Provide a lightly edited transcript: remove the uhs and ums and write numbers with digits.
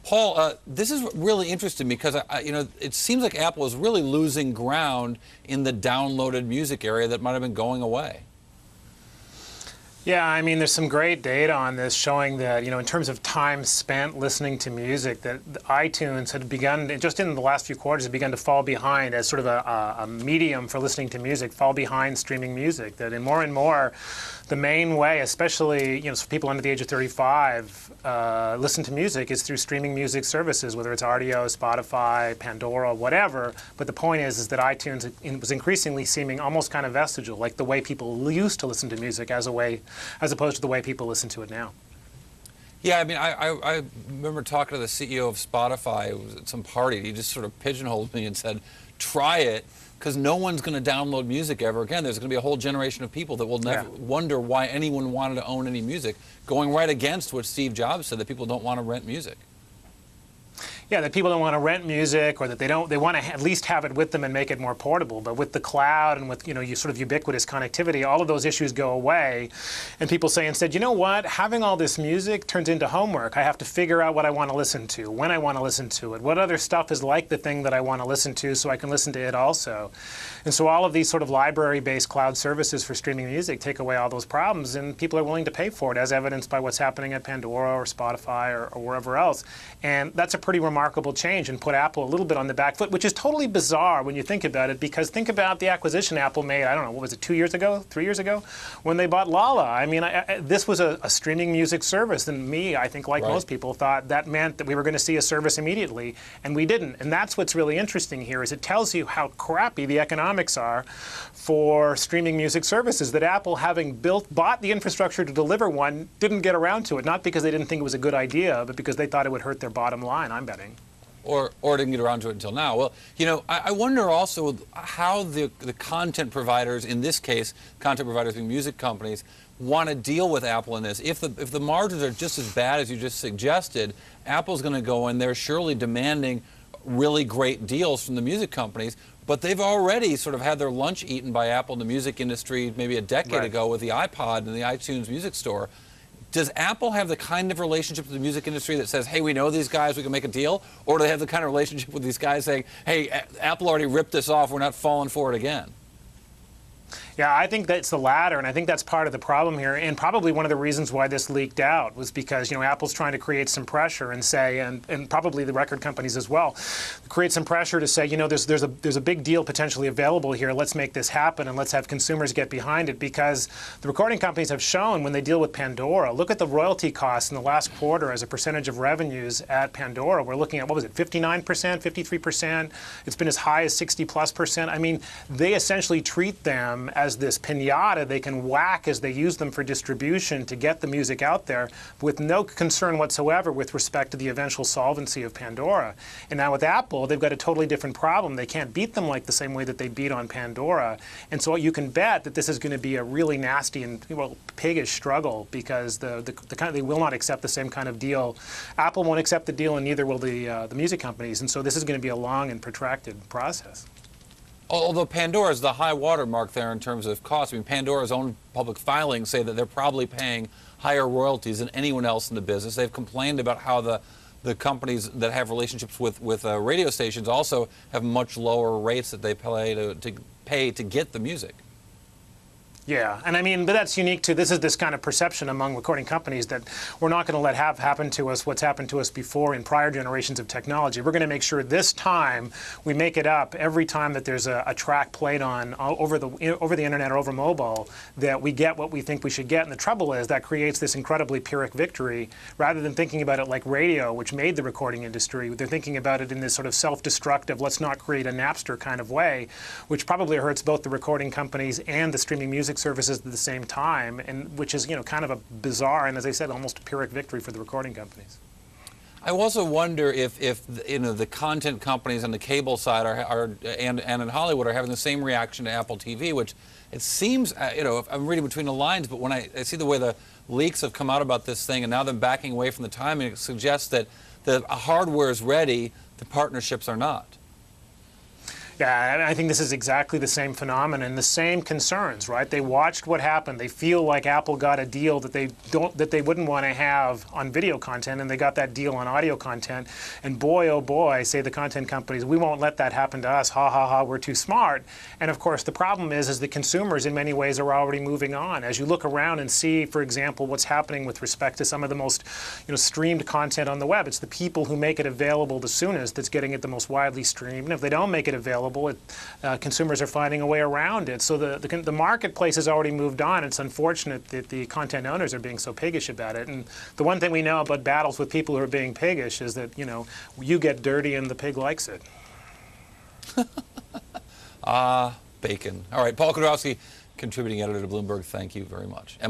Paul, this is really interesting because it seems like Apple is really losing ground in the downloaded music area that might have been going away. Yeah, I mean, there's some great data on this showing that, in terms of time spent listening to music, that iTunes had begun, just in the last few quarters, had begun to fall behind as sort of a medium for listening to music, fall behind streaming music. That in more and more, the main way, especially, for people under the age of 35, listen to music is through streaming music services, whether it's RDO, Spotify, Pandora, whatever. But the point is that iTunes was increasingly seeming almost kind of vestigial, like the way people used to listen to music as opposed to the way people listen to it now. Yeah, I mean, I remember talking to the CEO of Spotify. It was at some party. He just sort of pigeonholed me and said, try it, because no one's going to download music ever again. There's going to be a whole generation of people that will never wonder why anyone wanted to own any music, going right against what Steve Jobs said, that people don't want to rent music. Yeah, that people don't want to rent music, or that they want to at least have it with them and make it more portable. But with the cloud and with you sort of ubiquitous connectivity, all of those issues go away, and people say instead, you know what? Having all this music turns into homework. I have to figure out what I want to listen to, when I want to listen to it, what other stuff is like the thing that I want to listen to, so I can listen to it also. And so all of these sort of library-based cloud services for streaming music take away all those problems, and people are willing to pay for it, as evidenced by what's happening at Pandora or Spotify or wherever else. And that's a pretty remarkable change and put Apple a little bit on the back foot, which is totally bizarre when you think about it, because think about the acquisition Apple made, I don't know, what was it, 2 years ago, 3 years ago, when they bought Lala. I mean, this was a streaming music service, and I think, like most people, thought that meant that we were going to see a service immediately, and we didn't. And that's what's really interesting here, is it tells you how crappy the economics are for streaming music services, that Apple, having bought the infrastructure to deliver one, didn't get around to it, not because they didn't think it was a good idea, but because they thought it would hurt their bottom line, I'm betting. Or didn't get around to it until now. Well, I wonder also how the content providers, in this case, content providers being music companies, want to deal with Apple in this. If the margins are just as bad as you just suggested, Apple's going to go in there surely demanding really great deals from the music companies, but they've already sort of had their lunch eaten by Apple in the music industry maybe a decade ago with the iPod and the iTunes Music Store. Does Apple have the kind of relationship with the music industry that says, hey, we know these guys, we can make a deal? Or do they have the kind of relationship with these guys saying, hey, Apple already ripped this off, we're not falling for it again? Yeah, I think that's the latter, and I think that's part of the problem here, and probably one of the reasons why this leaked out was because, Apple's trying to create some pressure and say, and probably the record companies as well, create some pressure to say, there's a big deal potentially available here, let's make this happen and let's have consumers get behind it, because the recording companies have shown when they deal with Pandora, look at the royalty costs in the last quarter as a percentage of revenues at Pandora. We're looking at, what was it, 59%, 53%? It's been as high as 60+%. I mean, they essentially treat them as this piñata they can whack as they use them for distribution to get the music out there, with no concern whatsoever with respect to the eventual solvency of Pandora. And now with Apple, they've got a totally different problem. They can't beat them like the same way that they beat on Pandora. And so you can bet that this is going to be a really nasty and piggish struggle, because they will not accept the same kind of deal. Apple won't accept the deal, and neither will the music companies. And so this is going to be a long and protracted process. Although Pandora is the high water mark there in terms of cost. I mean, Pandora's own public filings say that they're probably paying higher royalties than anyone else in the business. They've complained about how the companies that have relationships with radio stations also have much lower rates that they pay to get the music. Yeah, and I mean, but that's unique to, this is this kind of perception among recording companies that we're not going to let happen to us what's happened to us before in prior generations of technology. We're going to make sure this time we make it up every time that there's a track played on over the internet or over mobile, that we get what we think we should get. And the trouble is that creates this incredibly Pyrrhic victory, rather than thinking about it like radio, which made the recording industry. They're thinking about it in this sort of self-destructive, let's not create a Napster kind of way, which probably hurts both the recording companies and the streaming music services at the same time, and which is kind of a bizarre and, as I said, almost a Pyrrhic victory for the recording companies. I also wonder if the content companies on the cable side and in Hollywood are having the same reaction to Apple TV, which it seems I'm reading between the lines, but when I see the way the leaks have come out about this thing and now them backing away from the timing, it suggests that the hardware is ready, the partnerships are not. Yeah, I think this is exactly the same phenomenon and the same concerns, right? They watched what happened. They feel like Apple got a deal that they wouldn't want to have on video content, and they got that deal on audio content. And boy, oh boy, say the content companies, we won't let that happen to us. Ha ha ha, we're too smart. And of course, the problem is the consumers in many ways are already moving on. As you look around and see, for example, what's happening with respect to some of the most streamed content on the web, it's the people who make it available the soonest that's getting it the most widely streamed. And if they don't make it available, consumers are finding a way around it. So the marketplace has already moved on. It's unfortunate that the content owners are being so piggish about it. And the one thing we know about battles with people who are being piggish is that, you get dirty and the pig likes it. Bacon. All right, Paul Kedrosky, contributing editor to Bloomberg, thank you very much. Emily?